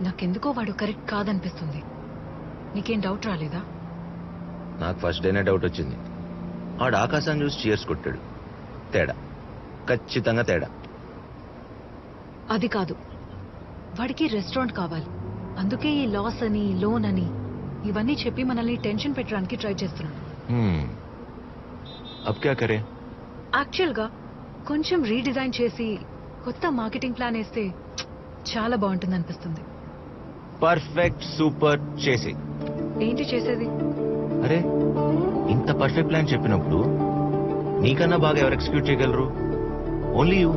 నాకెందుకో వాడు కరెక్ట్ కాదనిపిస్తుంది. నీకేం డౌట్ రాలేదా? నాకు ఫస్ట్ డేనే డౌట్ వచ్చింది. ఆడు ఆకాశాన్ని చూసి చీర్స్ కొట్టాడు. తేడా, ఖచ్చితంగా తేడా. అది కాదు, వాడికి రెస్టారెంట్ కావాలి. అందుకే ఈ లాస్ అని లోన్ అని ఇవన్నీ చెప్పి మనల్ని టెన్షన్ పెట్టడానికి ట్రై చేస్తున్నాడు. అబ్ క్యా కరే? యాక్చువల్ గా కొంచెం రీడిజైన్ చేసి కొత్త మార్కెటింగ్ ప్లాన్ వేస్తే చాలా బాగుంటుంది అనిపిస్తుంది. పర్ఫెక్ట్, సూపర్, చేసి. ఏంటి చేసేది? అరే, ఇంత పర్ఫెక్ట్ ప్లాన్ చెప్పినప్పుడు నీకన్నా బాగా ఎవరు ఎగ్జిక్యూట్ చేయగలరు? Only you.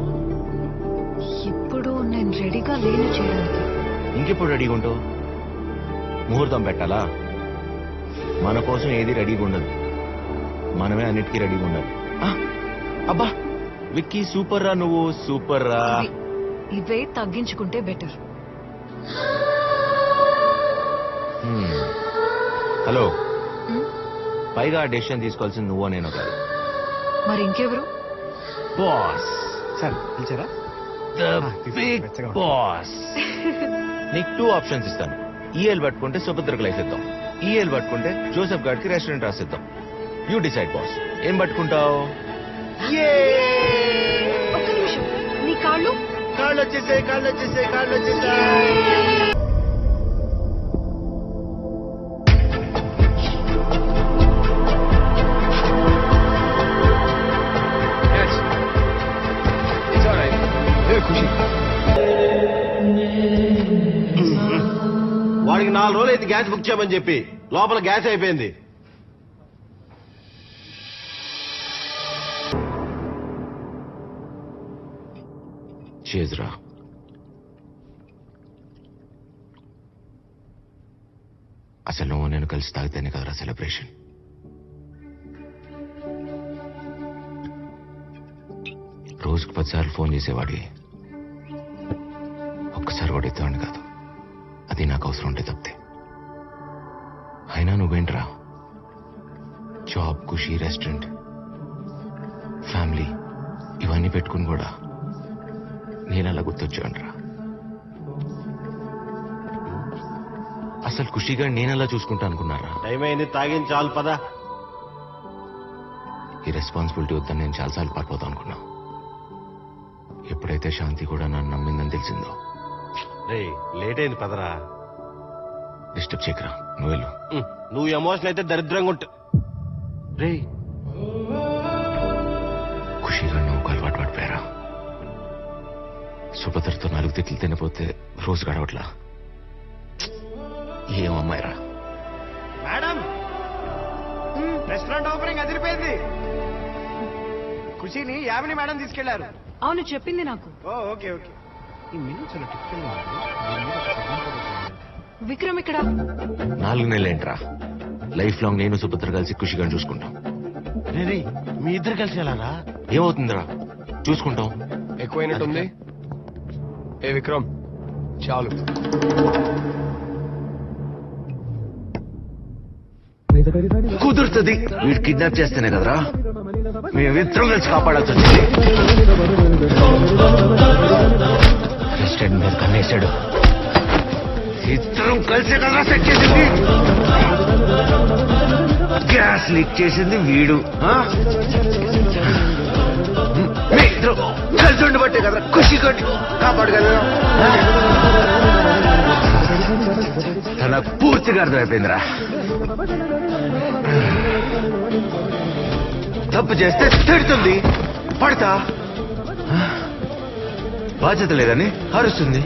ఇప్పుడు నేను రెడీగా లేను చేయడానికి. ఇంకెప్పుడు రెడీగా ఉంటావు? ముహూర్తం పెట్టాలా? మన కోసం ఏది రెడీగా ఉండదు, మనమే అన్నిటికీ రెడీగా ఉండాలి. అబ్బా విక్కీ, సూపర్ రా, నువ్వు సూపర్ రా. ఇవే తగ్గించుకుంటే బెటర్. హలో, పైగా ఆ డెసిషన్ తీసుకోవాల్సింది నువ్వు నేను కాదు. మరి ఇంకెవరు? బాస్. సార్ పిలిచారా? Big boss. నీకు 2 ఆప్షన్స్ ఇస్తాను. ఈఎల్ పట్టుకుంటే సుభద్రకు లైఫ్ ఇద్దాం, ఈఎల్ పట్టుకుంటే జోసెఫ్ గారికి రెస్టారెంట్ రాసిద్దాం. యూ డిసైడ్ బాస్, ఏం పట్టుకుంటావు? ఒక్క నిమిషం, నీ కాళ్ళు వచ్చేసాయి, కాళ్ళు వచ్చేసాయి. వాడికి 4 రోజులు అయితే గ్యాస్ బుక్ చేయమని చెప్పి లోపల గ్యాస్ అయిపోయింది. చేజ్రా. అసలు నువ్వు నేను కలిసి తాగితేనే కదరా సెలబ్రేషన్. రోజుకు 10 సార్లు ఫోన్ చేసేవాడి, ఒక్కసారి వాడు ఎత్తేవాడిని కాదు. అది నాకు అవసరం ఉంటే తప్పితే. అయినా నువ్వేంట్రా, జాబ్, ఖుషి, రెస్టారెంట్, ఫ్యామిలీ ఇవన్నీ పెట్టుకుని కూడా నేను అలా గుర్తొచ్చానురా. అసలు ఖుషిగా నేనలా చూసుకుంటా అనుకున్నారా? టైం అయింది, తాగింది చాలు, పదా. ఈ రెస్పాన్సిబిలిటీ వద్దని నేను చాలాసార్లు పారిపోతాను అనుకున్నా. ఎప్పుడైతే శాంతి కూడా నన్ను నమ్మిందని తెలిసిందో. రే, లేట్ అయింది, పదరా. డిస్టర్బ్ చేయకరా, నువ్వు వెళ్ళు. నువ్వు ఎమోషన్ అయితే దరిద్రంగా ఉంటా. రే, ఖుషిగా నువ్వు అలవాటు పడిపోయారా? సుభద్రతో 4 తిట్లు తినపోతే రోజు గడవట్లా. ఏం అమ్మాయిరా? మేడం, రెస్టారెంట్ ఓపెనింగ్ అదిరిపోయింది. ఖుషిని యామిని మేడం తీసుకెళ్లారు. అవును, చెప్పింది నాకు. ఓకే. ఈ మెనూ చాలా టిపికల్. విక్రమ్ ఇక్కడ. 4 నెలలేంట్రా? లైఫ్ లాంగ్ నేను సుభద్ర కలిసి ఖుషిగా చూసుకుంటాం. రే, మీ ఇద్దరు కలిసి వెళ్ళారా? ఏమవుతుందిరా, చూసుకుంటాం. ఎక్కువైనట్టుంది. ఏ విక్రమ్, చాలు. కుదురుతుంది. వీడు కిడ్నాప్ చేస్తేనే కదరా మేమిద్దరం కలిసి కాపాడాల్సి వచ్చింది. రెస్టారెంట్ మీద కన్నేశాడు. ఇద్దరం కలిసి కదరా సెట్ చేసింది. గ్యాస్ లీక్ చేసింది వీడు. ఇద్దరు కలిసి ఉండబట్టే కదరా ఖుషి కొట్టి కాపాడగలరా. నాకు పూర్తిగా అర్థమైపోయిందిరా. తప్పు చేస్తే తిడుతుంది, పడతా. బాధ్యత లేదని అరుస్తుంది,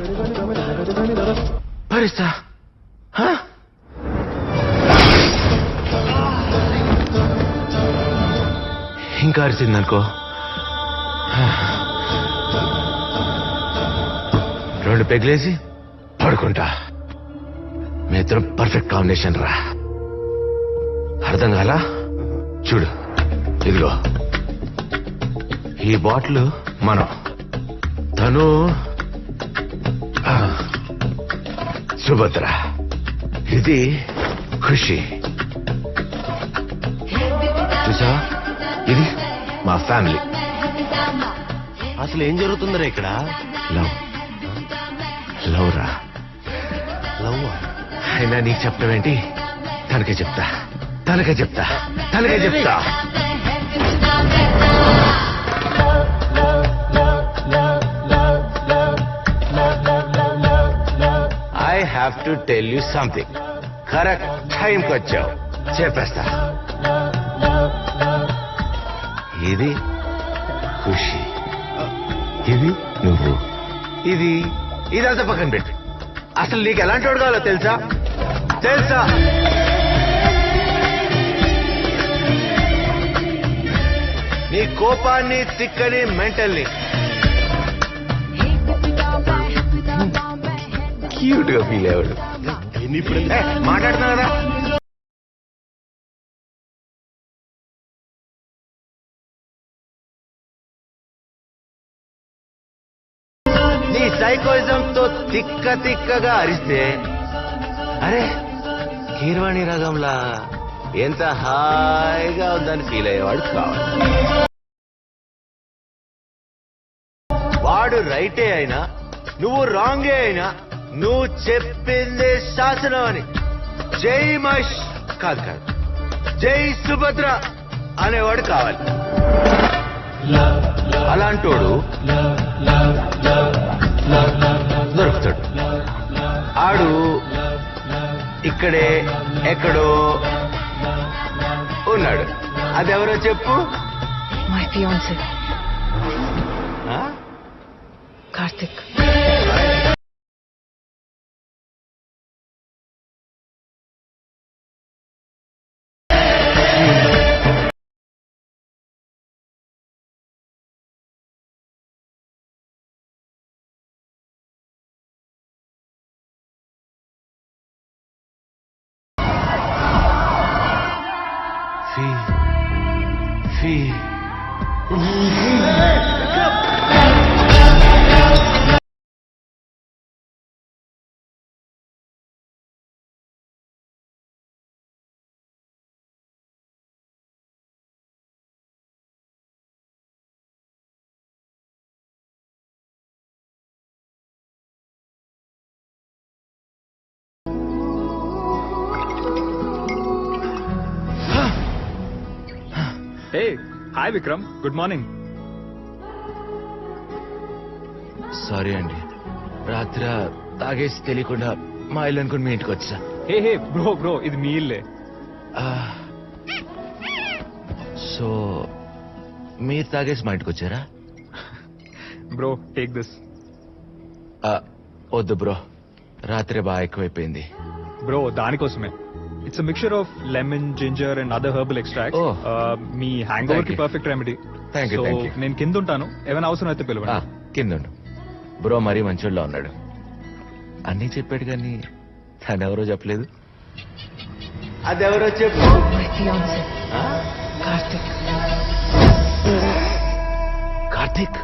భరిస్తా. ఇంకా అరిసిందనుకో, 2 పెగ్లేసి పడుకుంటా. మీ ఇద్దరం పర్ఫెక్ట్ కాంబినేషన్ రా. అర్థం కాలా? చూడు, ఇదిగో ఈ బాటిల్ మనం, తను సుభద్ర, ఇది ఖుషి. చూసా, ఇది మా ఫ్యామిలీ. అసలు ఏం జరుగుతుందరా ఇక్కడ? లవ్, లవ్ రా. లవ్ అయినా నీకు చెప్పడం ఏంటి? తనకే చెప్తా. I have to tell you something. Correct టైంకి వచ్చావు, చెప్పేస్తా. ఇది ఖుషి, ఇది నువ్వు, ఇదంతా పక్కన పెట్టు. అసలు నీకు ఎలాంటి వాడు కావాలో తెలుసా? నీ కోపాన్ని, తిక్కని, మెంటల్ని క్యూట్ గా ఫీల్ అయ్యాడు. మాట్లాడుతున్నా కదా. నీ సైకోయిజం తో తిక్కగా అరిస్తే అరే కీరవాణి రాగంలా ఎంత హాయిగా ఉందని ఫీల్ అయ్యేవాడు కావాలి. వాడు రైటే అయినా నువ్వు రాంగే అయినా నువ్వు చెప్పిందే శాసనం అని జై మష్ కాదు జై సుభద్ర అనేవాడు కావాలి. అలాంటోడు దొరుకుతాడు. ఆడు ఇక్కడే ఎక్కడో ఉన్నాడు. అదెవరో చెప్పు. మై ఫియాన్సీ ఆ? Karthik. Fee Hey, hi Vikram. Good morning. Sorry అండి, రాత్రి తాగేసి తెలియకుండా మా ఇల్లు అనుకుని మీ ఇంటికి వచ్చా. Hey, bro, ఇది మీ ఇల్లే. సో మీరు తాగేసి మా ఇంటికి వచ్చారా? Bro, take this. వద్దు బ్రో, రాత్రి బాగా ఎక్కువైపోయింది. Bro, దానికోసమే. It's a mixture of lemon, ginger and other herbal extracts. Oh. Me hang over Thank కి you. Perfect remedy. Thank you, thank you. నేను కింద ఉంటాను, ఏమైనా అవసరం అయితే పిలవండి. కింద బ్రో మరీ మంచోళ్ళ ఉన్నాడు. అన్నీ చెప్పాడు కానీ తనెవరో చెప్పలేదు. అదెవరో చెప్పు. My fiancee Karthik. Karthik.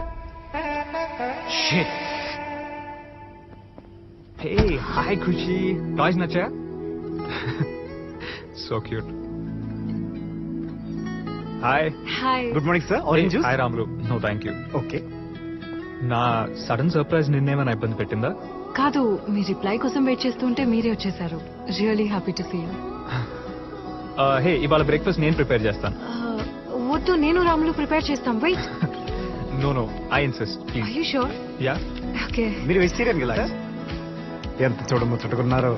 Shit. Hey, hi Khushi. Toys నచ్చా? So cute. Hi. Hi. Good morning sir. Orange juice. Hi Ramlu. No, thank you. Okay. నా సడన్ సర్ప్రైజ్ నిన్నేమైనా ఇబ్బంది పెట్టిందా? కాదు, మీ రిప్లై కోసం వెయిట్ చేస్తుంటే మీరే వచ్చేసారు. Really happy to see you. Hey, ఇవాళ breakfast నేను ప్రిపేర్ చేస్తాను. వద్దు, నేను రాములు ప్రిపేర్ చేస్తాం. Wait. No, I insist or please. You sure? Yeah. Okay. మీరు వెజిటేరియన్ కదా? ఎంత చూడముచ్చటుకున్నారో.